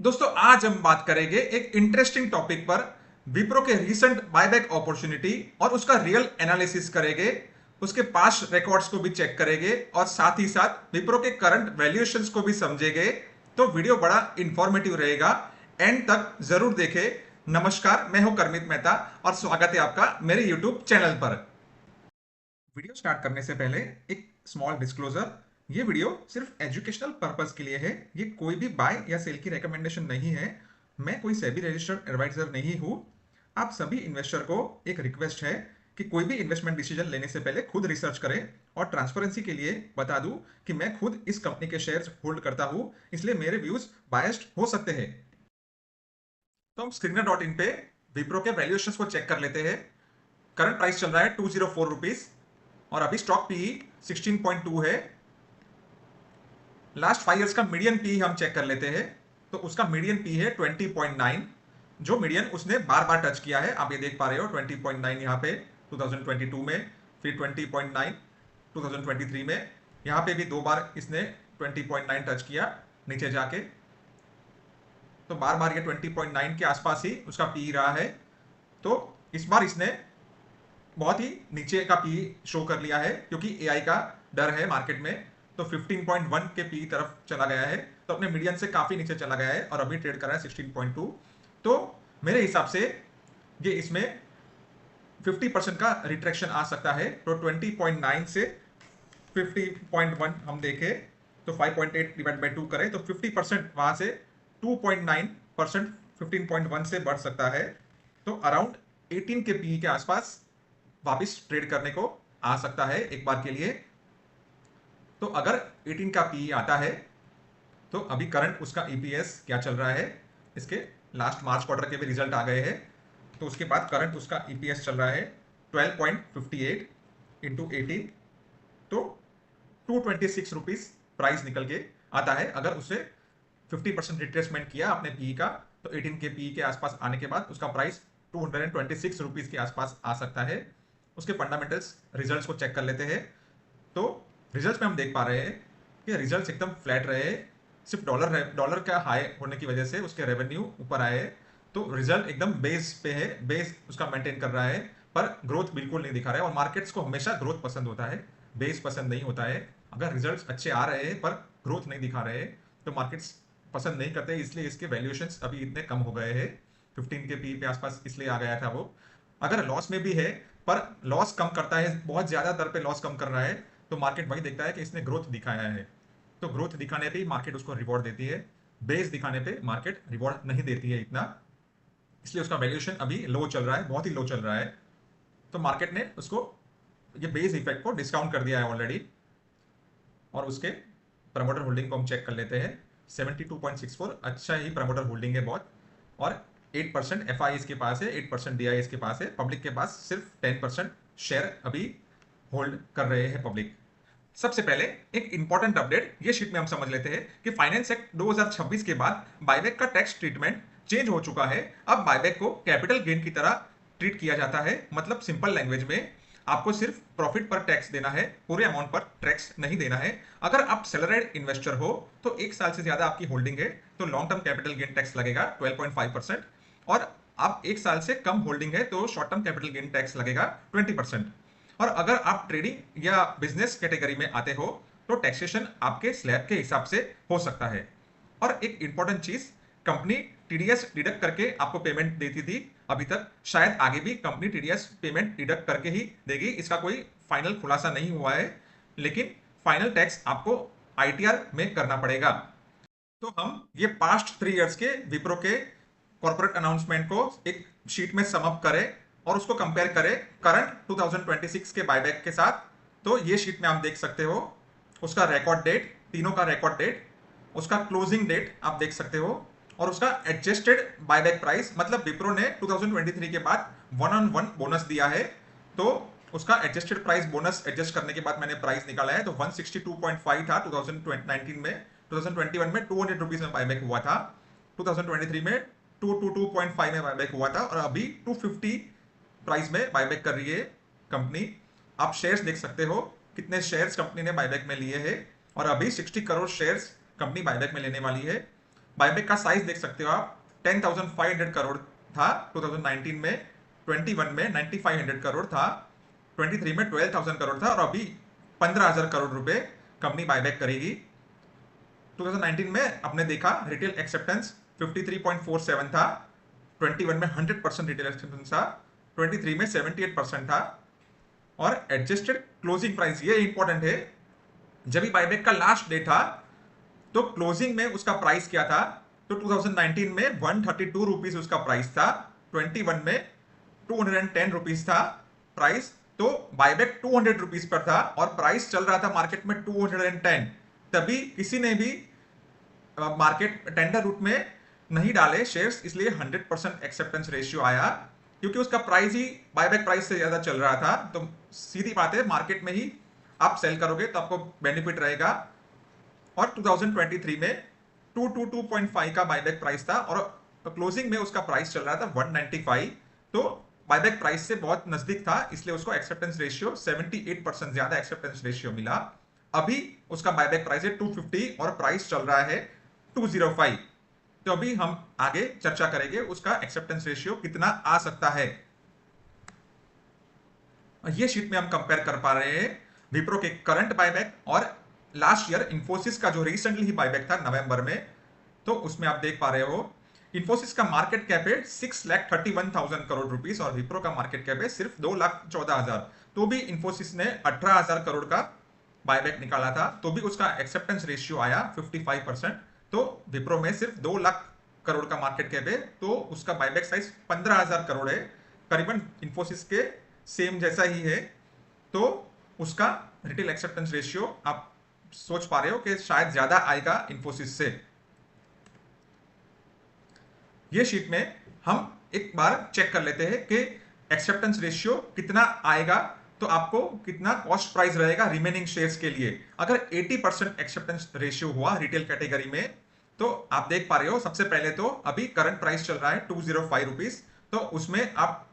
दोस्तों आज हम बात करेंगे एक इंटरेस्टिंग टॉपिक पर विप्रो के रीसेंट बायबैक अपॉर्चुनिटी और उसका रियल एनालिसिस करेंगे। उसके पास्ट रिकॉर्ड्स को भी चेक करेंगे और साथ ही साथ विप्रो के करंट वैल्यूएशंस को भी समझेंगे। तो वीडियो बड़ा इंफॉर्मेटिव रहेगा, एंड तक जरूर देखें। नमस्कार, मैं हूं करमित मेहता और स्वागत है आपका मेरे यूट्यूब चैनल पर। वीडियो स्टार्ट करने से पहले एक स्मॉल डिस्क्लोजर। ये वीडियो सिर्फ एजुकेशनल पर्पस के लिए है। ये कोई भी बाय या सेल की रिकमेंडेशन नहीं है। मैं कोई सेबी रजिस्टर्ड एडवाइजर नहीं हूं। आप सभी इन्वेस्टर को एक रिक्वेस्ट है कि कोई भी इन्वेस्टमेंट डिसीजन लेने से पहले खुद रिसर्च करें। और ट्रांसपेरेंसी के लिए बता दूं कि मैं खुद इस कंपनी के शेयर्स होल्ड करता हूं, इसलिए मेरे व्यूज बायस्ड हो सकते हैं। तो हम स्क्रीनर डॉट इन पे विप्रो के वैल्यूएशंस को चेक कर लेते हैं। करंट प्राइस चल रहा है 204 रुपीज और अभी स्टॉक पी 16.2 है। लास्ट 5 इयर्स का मीडियन पी हम चेक कर लेते हैं। तो उसका मीडियन पी है 20.9, जो मीडियन उसने बार बार टच किया है। आप ये देख पा रहे हो 20.9 यहाँ पे 2022 में, फिर 20.9 2023 में। यहाँ पे भी दो बार इसने 20.9 टच किया नीचे जाके। तो बार बार ये 20.9 के आसपास ही उसका पी रहा है। तो इस बार इसने बहुत ही नीचे का पी शो कर लिया है क्योंकि एआई का डर है मार्केट में। तो 15.1 के पी तरफ चला गया है, तो अपने मीडियन से काफी नीचे चला गया है और अभी ट्रेड कर रहा है 16.2। तो मेरे हिसाब से ये इसमें 50% का रिट्रैक्शन आ सकता है। तो 20.9 से 50.1 हम देखें तो 5.8 डिवाइड बाई 2 करें तो 50% वहां से 2.9% 15.1 से बढ़ सकता है। तो अराउंड 18 के पी के आसपास वापस ट्रेड करने को आ सकता है एक बार के लिए। तो अगर 18 का पी आता है तो अभी करंट उसका ईपीएस क्या चल रहा है, इसके लास्ट मार्च क्वार्टर के भी रिजल्ट आ गए हैं। तो उसके बाद करंट उसका ईपीएस चल रहा है 12.58 इंटू 18, तो 226 रुपीज प्राइस निकल के आता है। अगर उसे 50% रिट्रेसमेंट किया अपने पी का, तो 18 के पी के आसपास आने के बाद उसका प्राइस 226 रुपीज के आसपास आ सकता है। उसके फंडामेंटल्स रिजल्ट्स को चेक कर लेते हैं। तो रिजल्ट्स में हम देख पा रहे हैं कि रिजल्ट्स एकदम फ्लैट रहे। सिर्फ डॉलर का हाई होने की वजह से उसके रेवेन्यू ऊपर आए। तो रिजल्ट एकदम बेस पे है, बेस उसका मेंटेन कर रहा है, पर ग्रोथ बिल्कुल नहीं दिखा रहा है। और मार्केट्स को हमेशा ग्रोथ पसंद होता है, बेस पसंद नहीं होता है। अगर रिजल्ट्स अच्छे आ रहे हैं पर ग्रोथ नहीं दिखा रहे तो मार्केट्स पसंद नहीं करते, इसलिए इसके वैल्यूएशंस अभी इतने कम हो गए हैं। 15 के पी पे आसपास इसलिए आ गया था वो। अगर लॉस में भी है पर लॉस कम करता है, बहुत ज्यादा दर पे लॉस कम कर रहा है, तो मार्केट वही देखता है कि इसने ग्रोथ दिखाया है। तो ग्रोथ दिखाने पे ही मार्केट उसको रिवॉर्ड देती है, बेस दिखाने पे मार्केट रिवॉर्ड नहीं देती है इतना। इसलिए उसका वैल्यूएशन अभी लो चल रहा है, बहुत ही लो चल रहा है। तो मार्केट ने उसको ये बेस इफेक्ट को डिस्काउंट कर दिया है ऑलरेडी। और उसके प्रमोटर होल्डिंग को हम चेक कर लेते हैं। 72.64 अच्छा ही प्रमोटर होल्डिंग है बहुत। और 8% एफ के पास है, 8% डी के पास है। पब्लिक के पास सिर्फ 10% शेयर अभी होल्ड कर रहे हैं पब्लिक। सबसे पहले एक इंपॉर्टेंट अपडेट ये शीट में हम समझ लेते हैं कि फाइनेंस एक्ट 2026 के बाद बायबैक का टैक्स ट्रीटमेंट चेंज हो चुका है। अब बायबैक को कैपिटल गेन की तरह ट्रीट किया जाता है। मतलब सिंपल लैंग्वेज में आपको सिर्फ प्रॉफिट पर टैक्स देना है, पूरे अमाउंट पर टैक्स नहीं देना है। अगर आप सैलरीड इन्वेस्टर हो तो एक साल से ज्यादा आपकी होल्डिंग है तो long term capital gain tax लगेगा 12.5%। और आप एक साल से कम होल्डिंग है तो short term capital gain tax लगेगा 20%। और अगर आप ट्रेडिंग या बिजनेस कैटेगरी में आते हो तो टैक्सेशन आपके स्लैब के हिसाब से हो सकता है। और एक इंपॉर्टेंट चीज, कंपनी टीडीएस डिडक्ट करके आपको पेमेंट देती थी अभी तक, शायद आगे भी कंपनी टीडीएस पेमेंट डिडक्ट करके ही देगी। इसका कोई फाइनल खुलासा नहीं हुआ है, लेकिन फाइनल टैक्स आपको आईटीआर में करना पड़ेगा। तो हम ये पास्ट 3 इयर्स के विप्रो के कॉर्पोरेट अनाउंसमेंट को एक शीट में समअप करें और उसको कंपेयर करें करंट 2026 के बायबैक के साथ। तो ये शीट में आप देख सकते हो उसका रिकॉर्ड डेट, तीनों का रिकॉर्ड डेट, उसका क्लोजिंग डेट आप देख सकते हो, और उसका एडजस्टेड बायबैक प्राइस। मतलब विप्रो ने 2023 के बाद 1-on-1 बोनस दिया है, तो उसका एडजस्टेड प्राइस बोनस एडजस्ट करने के बाद मैंने प्राइस निकाला है। तो 162.5 था 2019 में, 2021 में 200 रुपीज में बायबैक हुआ था, 2023 में 222.5 में बायबैक हुआ था, और अभी 250 प्राइस में बायबैक कर रही है कंपनी। आप शेयर्स देख सकते हो कितने शेयर्स कंपनी ने बायबैक में लिए हैं, और अभी 60 करोड़ शेयर्स कंपनी बायबैक में लेने वाली है। बायबैक का साइज देख सकते हो आप, 10,500 करोड़ था 2019 में, 21 में 9,500 करोड़ था, 23 में 12,000 करोड़ था, और अभी 15,000 करोड़ रुपए कंपनी बायबैक करेगी। 2019 में आपने देखा रिटेल एक्सेप्टेंस 53.47 था, 21 में 100% रिटेल एक्सेप्टेंस था, 23 में 78% था, और एडजस्टेड क्लोजिंग प्राइस, ये इंपॉर्टेंट है, जब भी बायबैक का लास्ट डे था तो क्लोजिंग में उसका प्राइस क्या था, तो 2019 में 132 रुपीज उसका प्राइस था, 21 में 210 रुपीज था प्राइस, तो बायबैक 200 रुपीज पर था और प्राइस चल रहा था मार्केट में 210। तभी किसी ने भी मार्केट टेंडर रूट में नहीं डाले शेयर्स, इसलिए 100% एक्सेप्टेंस रेशियो आया, क्योंकि उसका प्राइस ही बायबैक प्राइस से ज्यादा चल रहा था। तो सीधी बात है, मार्केट में ही आप सेल करोगे तो आपको बेनिफिट रहेगा। और 2023 में 222.5 का बायबैक प्राइस था और क्लोजिंग में उसका प्राइस चल रहा था 195, तो बायबैक प्राइस से बहुत नजदीक था, इसलिए उसको एक्सेप्टेंस रेशियो 78% ज्यादा एक्सेप्टेंस रेशियो मिला। अभी उसका बायबैक प्राइस है 250 और प्राइस चल रहा है 205। तो अभी हम आगे चर्चा करेंगे उसका एक्सेप्टेंस रेशियो कितना आ सकता है। ये शीट में हम कंपेयर कर पा रहे हैं विप्रो के करंट बायबैक और लास्ट ईयर इंफोसिस का जो रिसेंटली ही बायबैक था नवंबर में। तो उसमें आप देख पा रहे हो इंफोसिस का मार्केट कैप है 6,31,000 करोड़ रुपीस और विप्रो का मार्केट कैप है सिर्फ 2,14,000। तो भी इंफोसिस ने 18,000 करोड़ का बायबैक निकाला था, तो भी उसका एक्सेप्टेंस रेशियो आया 55%। तो विप्रो में सिर्फ 2 लाख करोड़ का मार्केट कैप है, तो उसका बायबैक साइज 15,000 करोड़ है, करीबन इंफोसिस के सेम जैसा ही है। तो उसका रिटेल एक्सेप्टेंस रेशियो आप सोच पा रहे हो कि शायद ज्यादा आएगा इंफोसिस से। ये शीट में हम एक बार चेक कर लेते हैं कि एक्सेप्टेंस रेशियो कितना आएगा, तो आपको कितना कॉस्ट प्राइस रहेगा रिमेनिंग शेयर्स के लिए। अगर 80% एक्सेप्टेंस रेशियो हुआ रिटेल कैटेगरी में, तो आप देख पा रहे हो सबसे पहले तो अभी करंट प्राइस चल रहा है 205 रुपीज, तो उसमें आप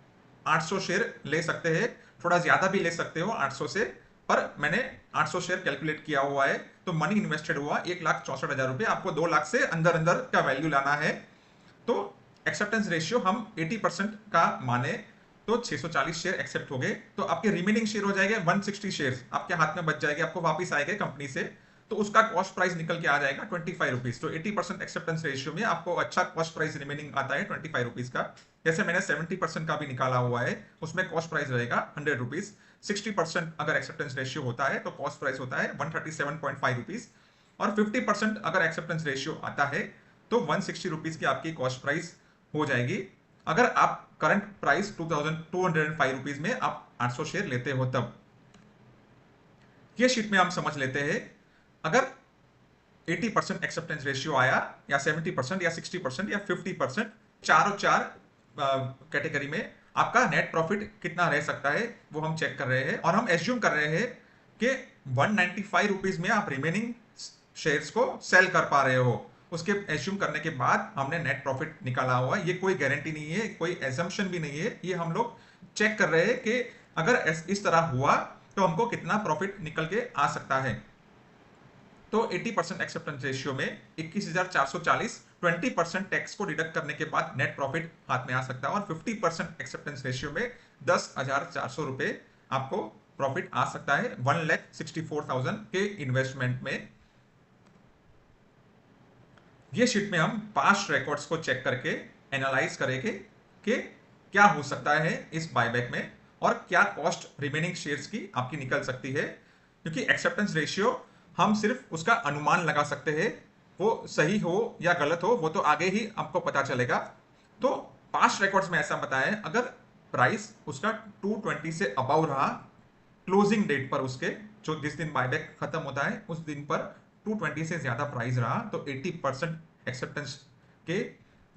800 शेयर ले सकते हैं, थोड़ा ज्यादा भी ले सकते हो 800 से, पर मैंने 800 शेयर कैलकुलेट किया हुआ है, तो मनी इन्वेस्टेड हुआ 1,64,000 रुपए। आपको 2 लाख से अंदर अंदर का वैल्यू लाना है, तो एक्सेप्टेंस रेशियो हम 80% का माने तो 640 शेयर एक्सेप्ट हो गए, तो आपके रिमेनिंग शेयर हो जाएंगे 160 शेयर आपके हाथ में बच जाएंगे, आपको वापस आएंगे कंपनी से, तो उसका कॉस्ट प्राइस निकल के आ जाएगा 25 रुपीज। तो 80% एक्सेप्टेंस रेशियो में आपको अच्छा कॉस्ट प्राइस रिमेनिंग आता है 25 रुपीज का। जैसे मैंने 70% का भी निकाला हुआ है, उसमें कॉस्ट प्राइस रहेगा 100 रुपीज। 60% अगर एक्सेप्टेंस रेशियो होता है तो कॉस्ट प्राइस होता है 137.5 रुपीज, और 50% अगर एक्सेप्टेंस रेशियो आता है तो 160 रुपीज की आपकी कॉस्ट प्राइस हो जाएगी। अगर आप करंट प्राइस 2,205 रुपीज में आप 800 शेयर लेते हो तब। ये शीट में हम समझ लेते हैं, अगर 80% एक्सेप्टेंस रेशियो आया या 70% या 60% या 50%, चारों चार कैटेगरी में आपका नेट प्रॉफिट कितना रह सकता है वो हम चेक कर रहे हैं, और हम एज्यूम कर रहे हैं कि 195 रुपीज में आप रिमेनिंग शेयर्स को सेल कर पा रहे हो। उसके एज्यूम करने के बाद हमने नेट प्रॉफिट निकाला हुआ है, ये कोई गारंटी नहीं है, कोई एजम्पशन भी नहीं है, ये हम लोग चेक कर रहे हैं कि अगर इस तरह हुआ तो हमको कितना प्रॉफिट निकल के आ सकता है। तो 80% एक्सेप्टेंस रेशियो में 21,440, 20% टैक्स को डिडक्ट करने के बाद नेट प्रॉफिट हाथ में आ सकता है, और 50% एक्सेप्टेंस रेशियो में 10,400 रुपए आपको प्रॉफिट आ सकता है 1,64,000 के इन्वेस्टमेंट में। ये शीट में हम पास्ट रिकॉर्ड्स को चेक करके एनालाइज करेंगे कि क्या हो सकता है इस बायबैक में और क्या कॉस्ट रिमेनिंग शेयर्स की आपकी निकल सकती है, क्योंकि एक्सेप्टेंस रेशियो हम सिर्फ उसका अनुमान लगा सकते हैं, वो सही हो या गलत हो वो तो आगे ही आपको पता चलेगा। तो पास्ट रिकॉर्ड्स में ऐसा बताया है, अगर प्राइस उसका 220 से अबव रहा क्लोजिंग डेट पर, उसके जो जिस दिन बायबैक खत्म होता है उस दिन पर 220 से ज्यादा प्राइस रहा, तो 80% एक्सेप्टेंस के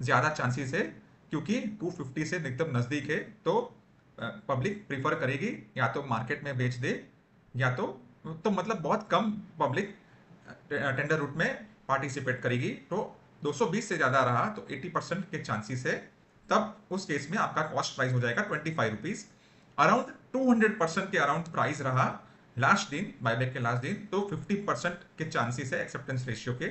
ज्यादा चांसेस है, क्योंकि 250 से एकदम नजदीक है, तो पब्लिक प्रीफर करेगी या तो मार्केट में बेच दे, या तो मतलब बहुत कम पब्लिक टेंडर रूट में पार्टिसिपेट करेगी। तो 220 से ज्यादा रहा तो 80% के चांसेस है, तब उस केस में आपका कॉस्ट प्राइस हो जाएगा 25 रुपीज। अराउंड 200% के अराउंड प्राइस रहा लास्ट दिन, बायबैक के लास्ट दिन, तो 50% के चांसेस है एक्सेप्टेंस रेशियो के,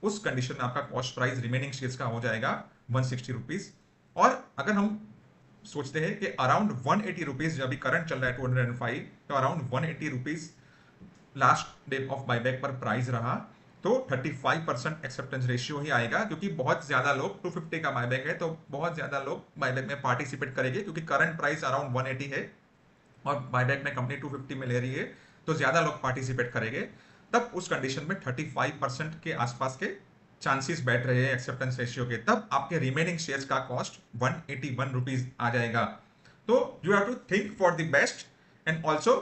उस कंडीशन में आपका कॉस्ट प्राइस रिमेनिंग शेयर्स का हो जाएगा 160 रुपीज। और अगर हम सोचते हैं कि अराउंड 180 रुपीज, अभी करंट चल रहा है 205, तो around 180 rupees last day of buyback पर प्राइस रहा तो 35% एक्सेप्टेंस रेशियो ही आएगा, क्योंकि बहुत ज्यादा लोग 250 का बायबैक है तो बहुत ज्यादा लोग बायबैक में पार्टिसिपेट करेंगे, क्योंकि करंट प्राइस अराउंड 180 है और बायबैक में कंपनी 250 में ले रही है तो ज्यादा लोग पार्टिसिपेट करेंगे। तब उस कंडीशन में 35% के आसपास के चांसेस बैठ रहे हैं एक्सेप्टेंस रेशियो के, तब आपके रिमेनिंग शेयर्स का कॉस्ट 181 रुपीज आ जाएगा। तो you have to think for the best and also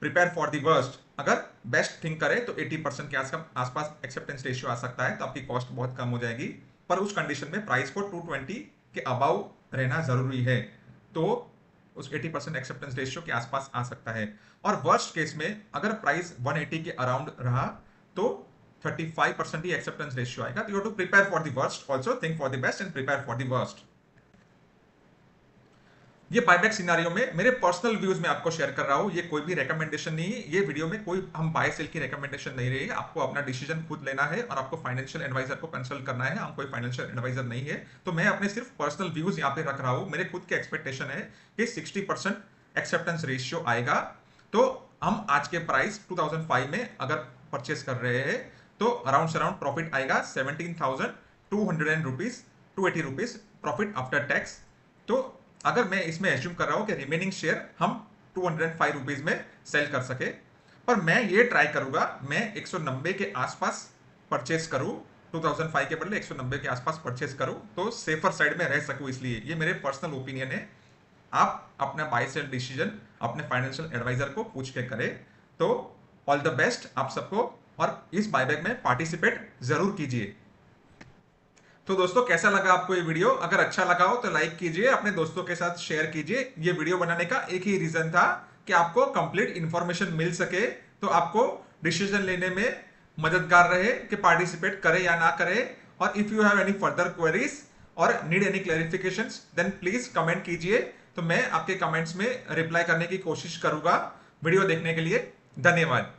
prepare for the worst. अगर बेस्ट थिंक करें तो 80% के आसपास एक्सेप्टेंस रेशियो आ सकता है, तो आपकी कॉस्ट बहुत कम हो जाएगी, पर उस कंडीशन में प्राइस को 220 के अबाउ रहना जरूरी है, तो उस 80% एक्सेप्टेंस रेशियो के आसपास आ सकता है। और वर्स्ट केस में अगर प्राइस 180 के अराउंड रहा तो 35% ही एक्सेप्टेंस रेशियो आएगा। तो you have to prepare for the worst, also think for the best and prepare for the worst. ये बायबैक सिनारियो में मेरे पर्सनल व्यूज में आपको शेयर कर रहा हूं, ये कोई भी रेकमेंडेशन नहीं है। ये वीडियो में कोई हम बाय सेल की रेकमेंडेशन नहीं रही है, आपको अपना डिसीजन खुद लेना है और आपको फाइनेंशियल एडवाइजर को कंसल्ट करना है। हम कोई फाइनेंशियल एडवाइजर नहीं है, तो मैं अपने सिर्फ पर्सनल व्यूज यहाँ पे रख रहा हूँ। मेरे खुद के एक्सपेक्टेशन है कि 60% एक्सेप्टेंस रेशियो आएगा, तो हम आज के प्राइस 2005 में अगर परचेस कर रहे हैं तो अराउंड से अराउंड प्रॉफिट आएगा 17,200 rupees, 280 rupees profit after tax. तो अगर मैं इसमें एज्यूम कर रहा हूं कि रिमेनिंग शेयर हम 205 रुपीज में सेल कर सके, पर मैं ये ट्राई करूंगा मैं 190 के आसपास परचेस करूं, 2005 के बदले 190 के आसपास परचेस करूं तो सेफर साइड में रह सकूं। इसलिए ये मेरे पर्सनल ओपिनियन है, आप अपना बाय सेल डिसीजन अपने फाइनेंशियल एडवाइजर को पूछ के करें। तो ऑल द बेस्ट आप सबको, और इस बायबैक में पार्टिसिपेट जरूर कीजिए। तो दोस्तों कैसा लगा आपको ये वीडियो? अगर अच्छा लगा हो तो लाइक कीजिए, अपने दोस्तों के साथ शेयर कीजिए। ये वीडियो बनाने का एक ही रीजन था कि आपको कंप्लीट इंफॉर्मेशन मिल सके, तो आपको डिसीजन लेने में मददगार रहे कि पार्टिसिपेट करे या ना करे। और if you have any further queries और need any clarifications then please comment कीजिए, तो मैं आपके कमेंट्स में रिप्लाई करने की कोशिश करूंगा। वीडियो देखने के लिए धन्यवाद।